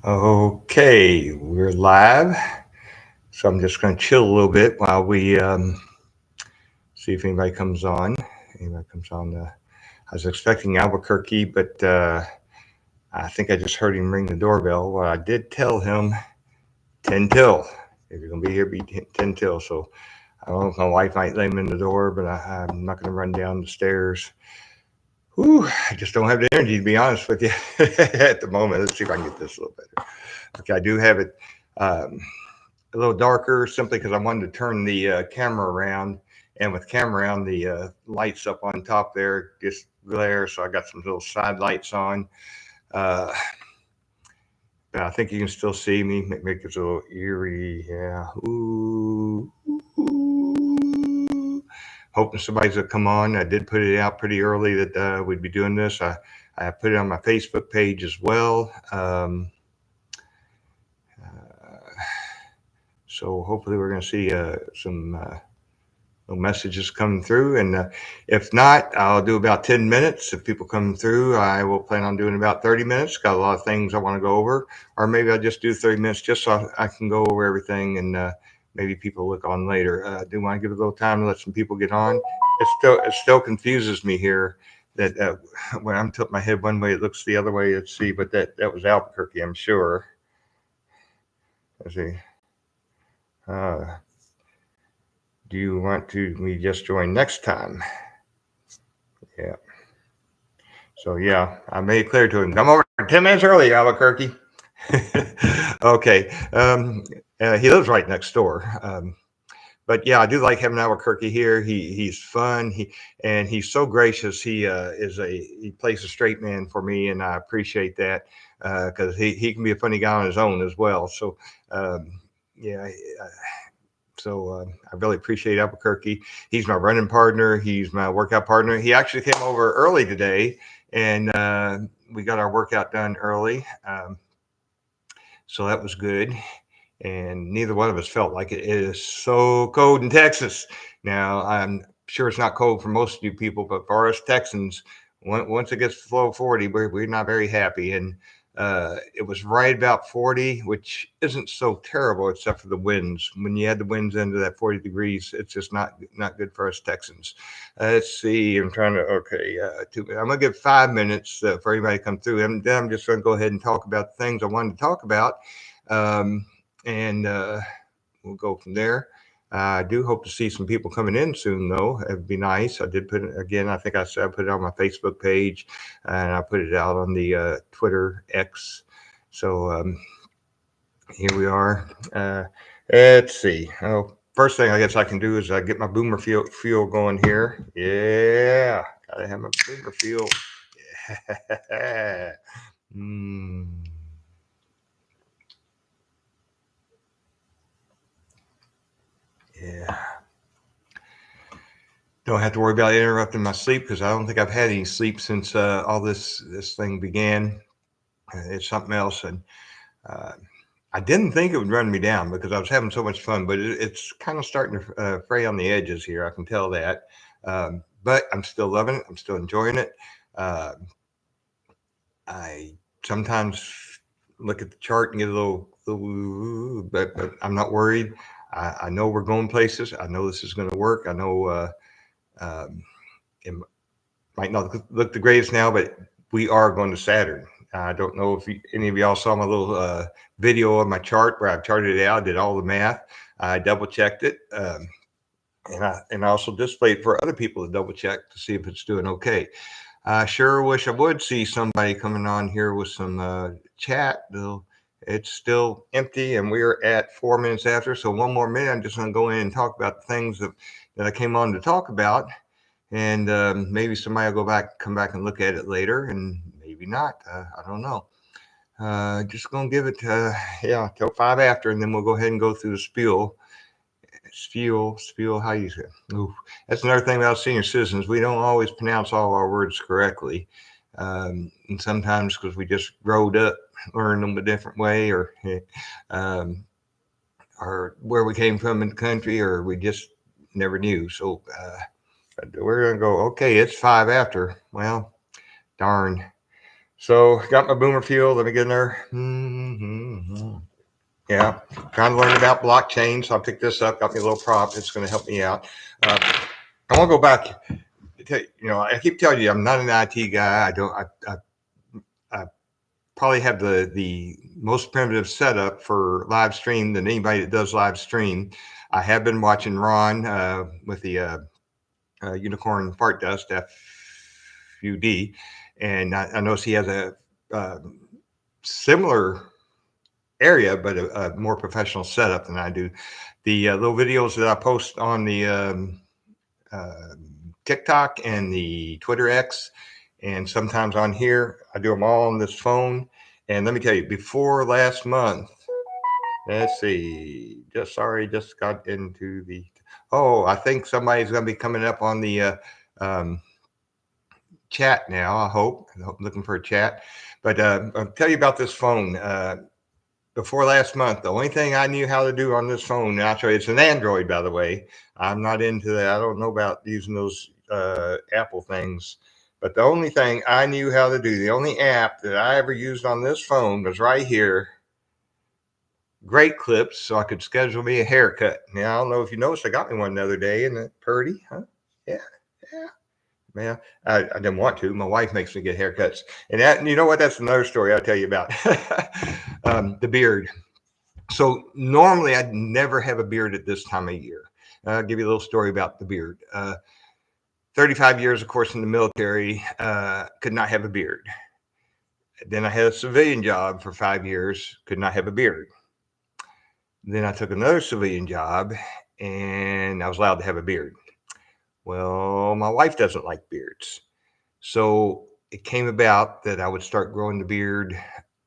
Okay, we're live. So I'm just going to chill a little bit while we see if anybody comes on. Anybody comes on. I was expecting Albuquerque, but I think I just heard him ring the doorbell. Well, I did tell him 10 till. If you're going to be here, be 10 till. So I don't know if my wife might let him in the door, but I'm not going to run down the stairs. Whew, I just don't have the energy, to be honest with you, at the moment. Let's see if I can get this a little better. Okay, I do have it. Um, a little darker simply because I wanted to turn the camera around, and with camera around, the lights up on top there just glare, so I got some little side lights on. uh, but I think you can still see me. Make it a little eerie. Yeah. Ooh, ooh. Hoping somebody's gonna come on. I did put it out pretty early that we'd be doing this. I put it on my Facebook page as well. So hopefully we're going to see some messages coming through. And if not, I'll do about 10 minutes. If people come through, I will plan on doing about 30 minutes. Got a lot of things I want to go over. Or maybe I'll just do 30 minutes just so I can go over everything and maybe people look on later. I do want to give a little time to let some people get on. It still confuses me here that when I'm tilting my head one way, it looks the other way. Let's see, but that was Albuquerque, I'm sure. Let's see. Uh, do you want to me just join next time? Yeah. So yeah, I made it clear to him. Come over 10 minutes early, Albuquerque. Okay. He lives right next door. But yeah, I do like having Albuquerque here. He's fun. He's so gracious. He plays a straight man for me, and I appreciate that because he can be a funny guy on his own as well. So um, yeah. I really appreciate Albuquerque. He's my running partner. He's my workout partner. He actually came over early today, and we got our workout done early. So that was good. And neither one of us felt like it. It is so cold in Texas. Now, I'm sure it's not cold for most of you people, but for us Texans, once it gets below 40, we're not very happy. And it was right about 40, which isn't so terrible except for the winds. When you add the winds into that 40 degrees, it's just not good for us Texans. Let's see. I'm trying to, okay, I'm going to give 5 minutes for anybody to come through. And then I'm just going to go ahead and talk about the things I wanted to talk about. Um, and we'll go from there. I do hope to see some people coming in soon, though. It'd be nice. I did put it again. I think I said I put it on my Facebook page, and I put it out on the Twitter X. So here we are. Let's see. Oh, first thing I guess I can do is get my boomer fuel going here. Yeah, gotta have my boomer fuel. Yeah. Mm. Yeah. Don't have to worry about interrupting my sleep because I don't think I've had any sleep since all this thing began. It's something else, and uh, I didn't think it would run me down because I was having so much fun. But it's kind of starting to fray on the edges here. I can tell that, but I'm still loving it. I'm still enjoying it. Uh, I sometimes look at the chart and get a little, but I'm not worried. I know we're going places. I know this is going to work. I know. Um, it might not look the greatest now, but we are going to Saturn. I don't know if any of y'all saw my little video of my chart where I've charted it out, did all the math. I double checked it, and I also displayed for other people to double check to see if it's doing okay. I sure wish I would see somebody coming on here with some chat, though. It's still empty, and we're at 4 minutes after. So one more minute, I'm just going to go in and talk about the things that I came on to talk about, and maybe somebody will come back and look at it later, and maybe not. I don't know. Just gonna give it, yeah, till 5 after, and then we'll go ahead and go through the spiel. Spiel. How you say? Oof. That's another thing about senior citizens. We don't always pronounce all our words correctly, and sometimes because we just growed up, learned them a different way, um, or where we came from in the country, or we just never knew. So we're gonna go. Okay, it's 5 after. Well, darn. So got my boomer fuel. Let me get in there. Yeah, trying to learn about blockchain. So I picked this up. Got me a little prop. It's going to help me out. I want to go back. I keep telling you, I'm not an IT guy. I don't. I probably have the most primitive setup for live stream than anybody that does live stream. I have been watching Ron with the Unicorn Fart Dust FUD, and I notice he has a uh, similar area, but a more professional setup than I do. The little videos that I post on the uh, TikTok and the Twitter X, and sometimes on here, I do them all on this phone. And let me tell you, before last month, let's see, just got into the. Oh, I think somebody's going to be coming up on the um, chat now. I'm looking for a chat. But I'll tell you about this phone. Before last month, the only thing I knew how to do on this phone, actually, it's an Android, by the way. I'm not into that. I don't know about using those Apple things. But the only thing I knew how to do, the only app that I ever used on this phone was right here, Great Clips, so I could schedule me a haircut. Now, I don't know if you noticed, I got me one the other day, and it purdy, huh? Yeah, yeah. Man, I didn't want to. My wife makes me get haircuts. And that, you know what? That's another story I'll tell you about. The beard. So normally I'd never have a beard at this time of year. I'll give you a little story about the beard. 35 years, of course, in the military, could not have a beard. Then I had a civilian job for 5 years, could not have a beard. Then I took another civilian job and I was allowed to have a beard. Well, my wife doesn't like beards. So it came about that I would start growing the beard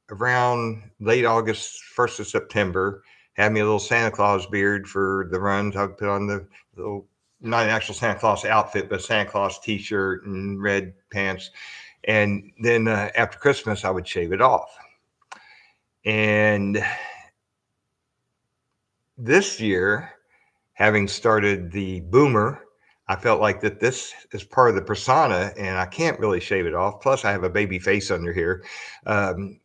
around late August, 1st of September. Had me a little Santa Claus beard for the runs. I would put on the little, not an actual Santa Claus outfit, but a Santa Claus t shirt and red pants. And then after Christmas, I would shave it off. And this year, having started the boomer, I felt like that this is part of the persona and I can't really shave it off. Plus, I have a baby face under here.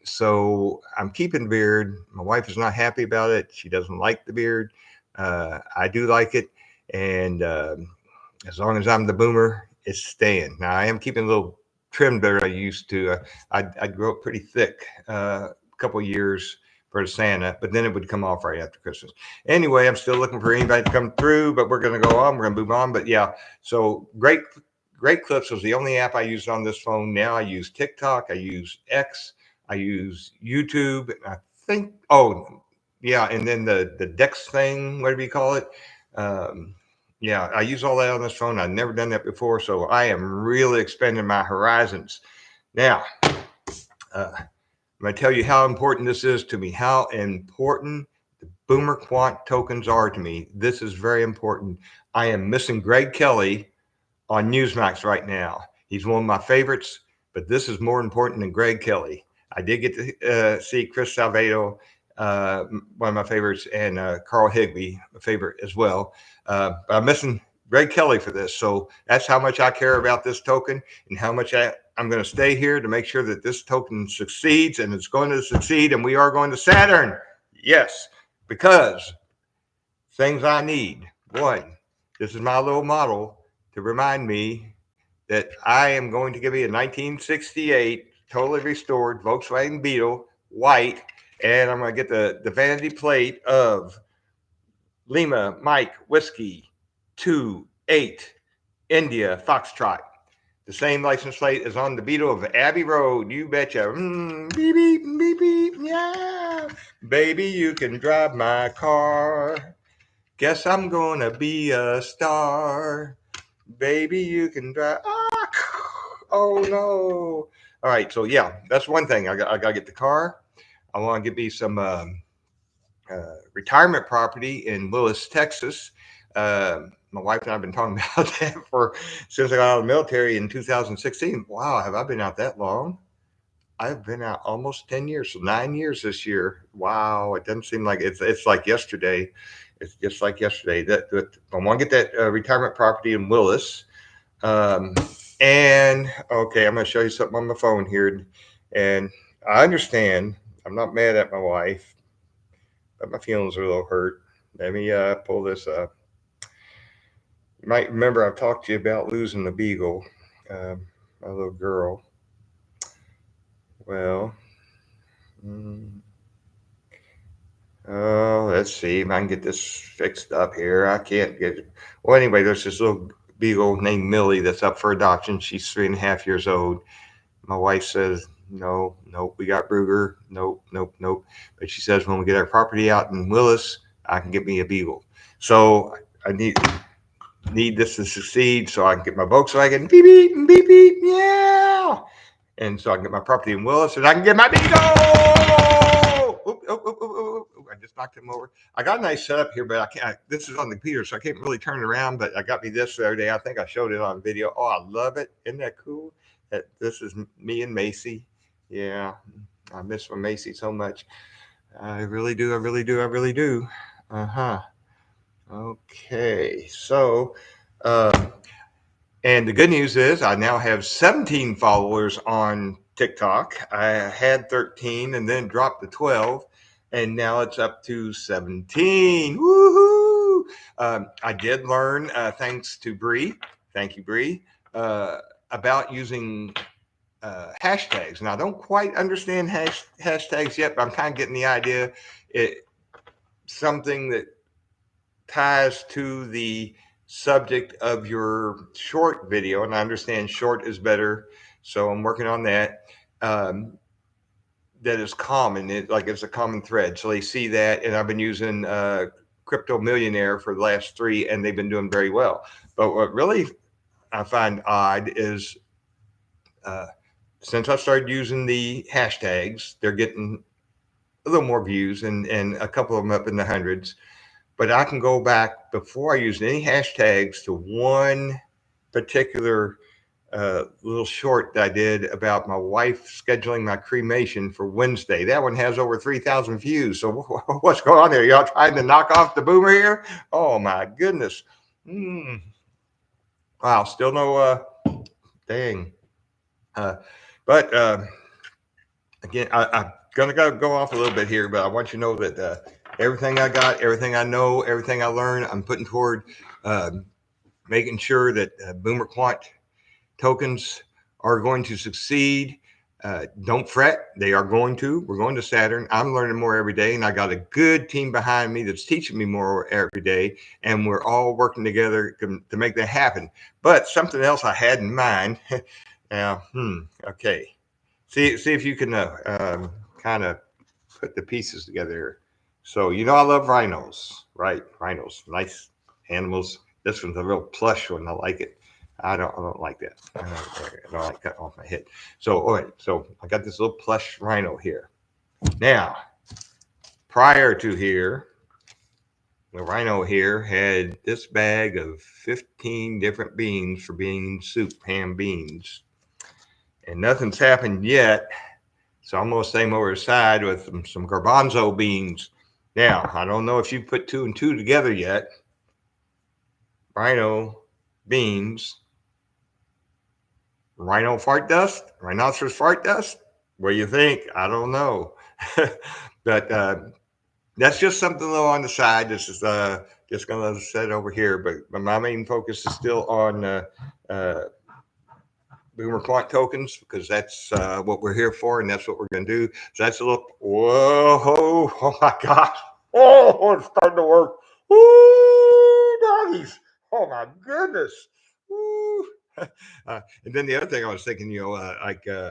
So I'm keeping the beard. My wife is not happy about it. She doesn't like the beard. I do like it. And as long as I'm the boomer, it's staying. Now, I am keeping a little trimmed better than I used to. I grew up pretty thick a couple years for Santa, but then it would come off right after Christmas. Anyway, I'm still looking for anybody to come through, but we're going to go on. We're going to move on. But yeah, so Great Clips was the only app I used on this phone. Now I use TikTok, I use X, I use YouTube. I think, oh, yeah, and then the Dex thing, whatever you call it. Um, yeah, I use all that on this phone. I've never done that before, so I am really expanding my horizons. Now, I'm going to tell you how important this is to me, how important the Boomer Quant tokens are to me. This is very important. I am missing Greg Kelly on Newsmax right now. He's one of my favorites, but this is more important than Greg Kelly. I did get to see Chris Salvedo, one of my favorites, and Carl Higbee, a favorite as well. But I'm missing Greg Kelly for this. So that's how much I care about this token and how much I'm going to stay here to make sure that this token succeeds, and it's going to succeed, and we are going to Saturn. Yes, because things I need. One, this is my little model to remind me that I am going to give me a 1968 totally restored Volkswagen Beetle, white, and I'm going to get the vanity plate of Lima Mike Whiskey 28 India Foxtrot. The same license plate is on the Beetle of Abbey Road. You betcha. Beep, beep, beep, beep. Yeah. Baby, you can drive my car. Guess I'm going to be a star. Baby, you can drive. Oh, no. All right. So, yeah, that's one thing. I got to get the car. I want to get me some retirement property in Willis, Texas. My wife and I have been talking about that for since I got out of the military in 2016. Wow, have I been out that long? I've been out almost 10 years, so 9 years this year. Wow, it doesn't seem like it's like yesterday. It's just like yesterday. That I want to get that retirement property in Willis. Um, and okay, I'm going to show you something on my phone here. And I understand. I'm not mad at my wife, but my feelings are a little hurt. Let me pull this up. You might remember I talked to you about losing the beagle, my little girl. Well, mm, let's see if I can get this fixed up here. I can't get it. Well, anyway, there's this little beagle named Millie that's up for adoption. She's 3.5 years old. My wife says, no, nope, we got Bruger. Nope, nope, nope. But she says when we get our property out in Willis, I can get me a beagle. So I need this to succeed so I can get my Volkswagen beep beep beep beep yeah, and so I can get my property in Willis and I can get my beagle. Oop, oop, oop, oop, oop. I just knocked him over. I got a nice setup here, but I can't. This is on the computer, so I can't really turn it around. But I got me this the other day. I think I showed it on video. Oh, I love it. Isn't that cool? That this is me and Macy. Yeah, I miss my Macy so much. I really do. I really do. I really do. Uh huh. Okay, so, uh, and the good news is I now have 17 followers on TikTok. I had 13 and then dropped to 12, and now it's up to 17. Woohoo! I did learn, thanks to Bree, thank you, Bree, about using hashtags. And I don't quite understand hashtags yet, but I'm kind of getting the idea. It something that ties to the subject of your short video, and I understand short is better, so I'm working on that. Um, that is common, like it's a common thread, so they see that, and I've been using Crypto Millionaire for the last three, and they've been doing very well. But what really I find odd is uh, since I started using the hashtags, they're getting a little more views, and a couple of them up in the hundreds. But I can go back before I used any hashtags to one particular little short that I did about my wife scheduling my cremation for Wednesday. That one has over 3,000 views. So what's going on there? Y'all trying to knock off the boomer here? Oh my goodness. Mm. Wow, still no, dang. Uh, but again, I'm going to go off a little bit here, but I want you to know that everything I got, everything I know, everything I learned, I'm putting toward uh, making sure that Boomer Quant tokens are going to succeed. Don't fret, they are going to. We're going to Saturn. I'm learning more every day, and I got a good team behind me that's teaching me more every day, and we're all working together to make that happen. But something else I had in mind. Now, okay. See if you can kind of put the pieces together. So I love rhinos, right? Rhinos, nice animals. This one's a real plush one. I like it. I don't like that. I don't like cutting off my head. So all right. So I got this little plush rhino here. Now, prior to here, the rhino here had this bag of 15 different beans for bean soup, ham beans, and nothing's happened yet. So I'm going to stay over the side with some garbanzo beans. Now, I don't know if you put two and two together yet. Rhino, beans, rhino fart dust, rhinoceros fart dust. What do you think? I don't know. But that's just something little on the side. This is just going to set over here. But my main focus is still on uh, Boomer Quant tokens because that's what we're here for, and that's what we're going to do. So that's a little. Whoa! Oh my gosh! Oh, it's starting to work. Woo, doggies! Oh my goodness! Woo. And then the other thing I was thinking, like uh,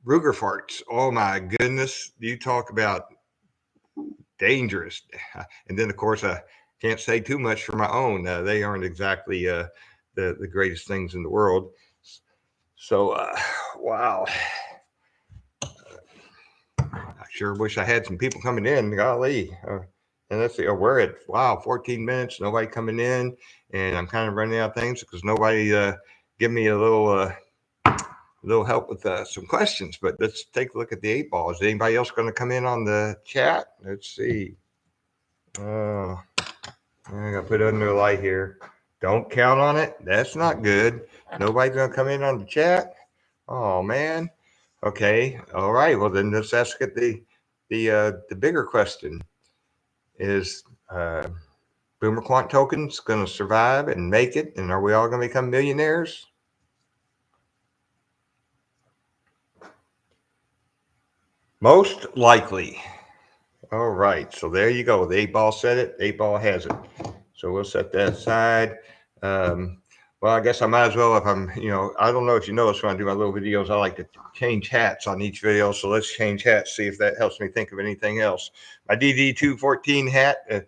Ruger farts. Oh my goodness! You talk about dangerous. And then of course I can't say too much for my own. They aren't exactly the greatest things in the world. So wow, I sure wish I had some people coming in. Golly. And let's see, we're at 14 minutes. Nobody coming in, and I'm kind of running out of things because nobody give me a little help with some questions. But let's take a look at the eight ball. Is anybody else going to come in on the chat? Let's see. Uh, I got to put it under the light here. Don't count on it. That's not good. Nobody's going to come in on the chat. Oh man. Okay. All right. Well, then let's ask it the bigger question: Is Boomer Quant tokens going to survive and make it, and are we all going to become millionaires? Most likely. All right. So there you go. The eight ball said it. The eight ball has it. So we'll set that aside. Um, well, I guess I might as well if I don't know if you notice when I do my little videos, I like to change hats on each video. So let's change hats, see if that helps me think of anything else. My DD214 hat, it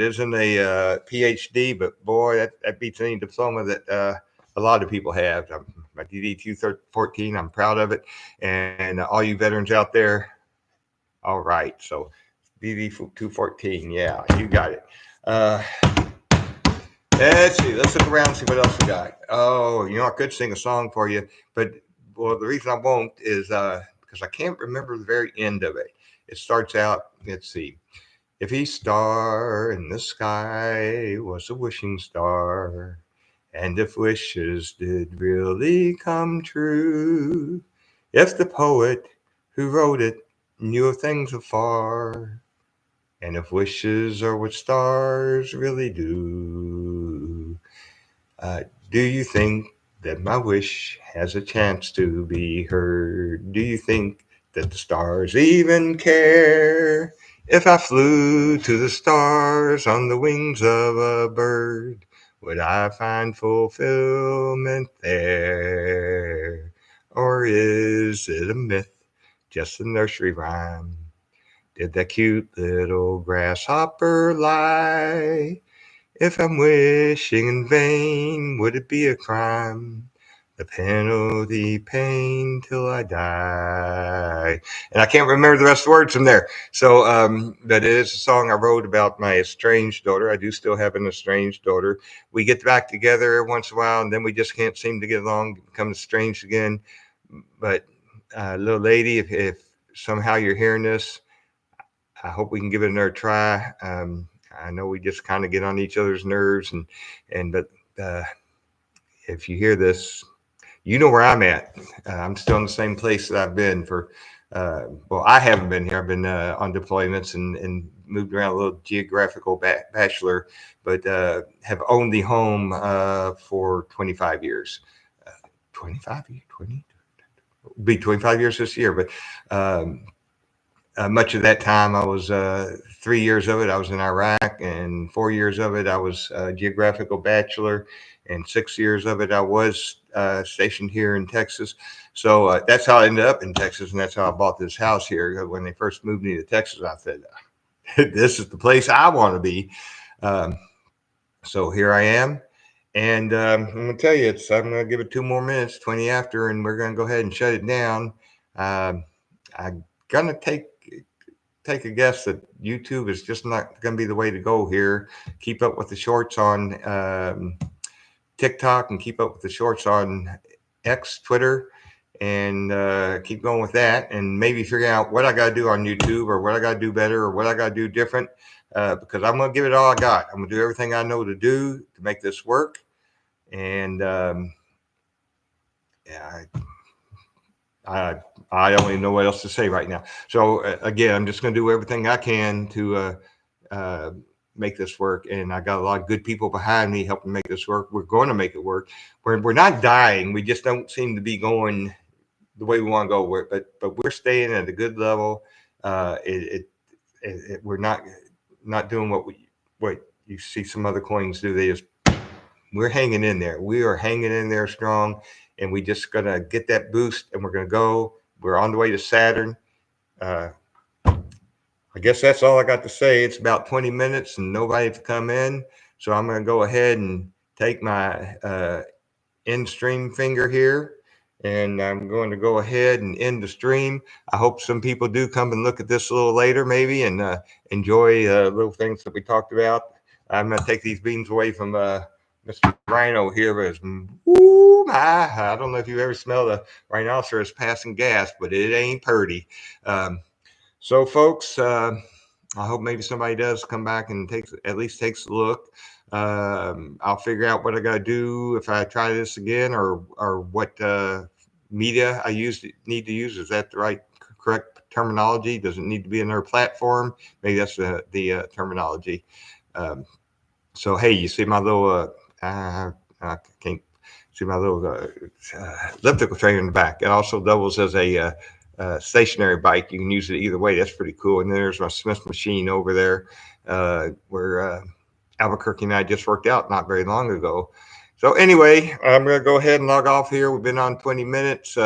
isn't a PhD, but boy, that beats any diploma that a lot of people have. My DD214, I'm proud of it. And all you veterans out there, all right. So DD214, yeah, you got it. Uh, let's see. Let's look around and see what else we got. Oh, I could sing a song for you, but well, the reason I won't is because I can't remember the very end of it. It starts out. Let's see. If each star in the sky was a wishing star, and if wishes did really come true, if the poet who wrote it knew of things afar, and if wishes are what stars really do, uh, do you think that my wish has a chance to be heard? Do you think that the stars even care? If I flew to the stars on the wings of a bird, would I find fulfillment there? Or is it a myth, just a nursery rhyme? Did that cute little grasshopper lie? If I'm wishing in vain, would it be a crime? The penalty, pain till I die. And I can't remember the rest of the words from there. So, but it is a song I wrote about my estranged daughter. I do still have an estranged daughter. We get back together every once in a while, and then we just can't seem to get along, become estranged again. But, little lady, if somehow you're hearing this, I hope we can give it another try. I know we just kind of get on each other's nerves, but uh, if you hear this, you know where I'm at. I'm still in the same place that I've been for. Well, I haven't been here. I've been on deployments and moved around a little geographical bachelor, but have owned the home for 25 years. 25 years, 20, be 25 years this year, but um, much of that time, I was 3 years of it, I was in Iraq, and 4 years of it, I was a geographical bachelor, and 6 years of it, I was stationed here in Texas. So that's how I ended up in Texas, and that's how I bought this house here. When they first moved me to Texas, I said, "This is the place I want to be." Um, so here I am. And I'm going to tell you, I'm going to give it 2 more minutes, 20 after, and we're going to go ahead and shut it down. Um, I'm going to take a guess that YouTube is just not going to be the way to go here. Keep up with the shorts on TikTok and keep up with the shorts on X, Twitter, and keep going with that. And maybe figure out what I got to do on YouTube or what I got to do better or what I got to do different because I'm going to give it all I got. I'm going to do everything I know to do to make this work. And yeah, I I don't even know what else to say right now. So again, I'm just going to do everything I can to uh, make this work. And I got a lot of good people behind me helping make this work. We're going to make it work. We're not dying. We just don't seem to be going the way we want to go. But we're staying at a good level. Uh, it, we're not doing what you see some other coins do. They just we're hanging in there. We are hanging in there strong, and we just gonna get that boost, and we're gonna go. We're on the way to Saturn. Uh, I guess that's all I got to say. It's about 20 minutes, and nobody's come in, so I'm gonna go ahead and take my end stream finger here, and I'm going to go ahead and end the stream. I hope some people do come and look at this a little later, maybe, and enjoy little things that we talked about. I'm going to take these beans away from Mr. Rhino here, but ooh, my, I don't know if you ever smelled a rhinoceros passing gas, but it ain't purty. Um, so, folks, I hope maybe somebody does come back and at least takes a look. I'll figure out what I got to do if I try this again, or what media I need to use. Is that the right correct terminology? Does it need to be another platform? Maybe that's the terminology. Um, so hey, you see my little I can't see my little elliptical trainer in the back. It also doubles as a stationary bike. You can use it either way. That's pretty cool. And then there's my Smith machine over there, where Albuquerque and I just worked out not very long ago. So anyway, I'm going to go ahead and log off here. We've been on 20 minutes.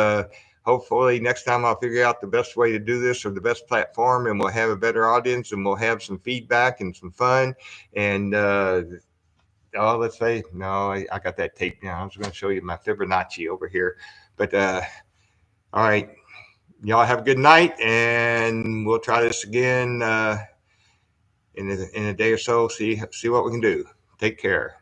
Hopefully next time I'll figure out the best way to do this, or the best platform, and we'll have a better audience, and we'll have some feedback and some fun. And oh, let's say, no, I got that tape now. I was going to show you my Fibonacci over here. But all right, y'all have a good night, and we'll try this again in a day or so. See what we can do. Take care.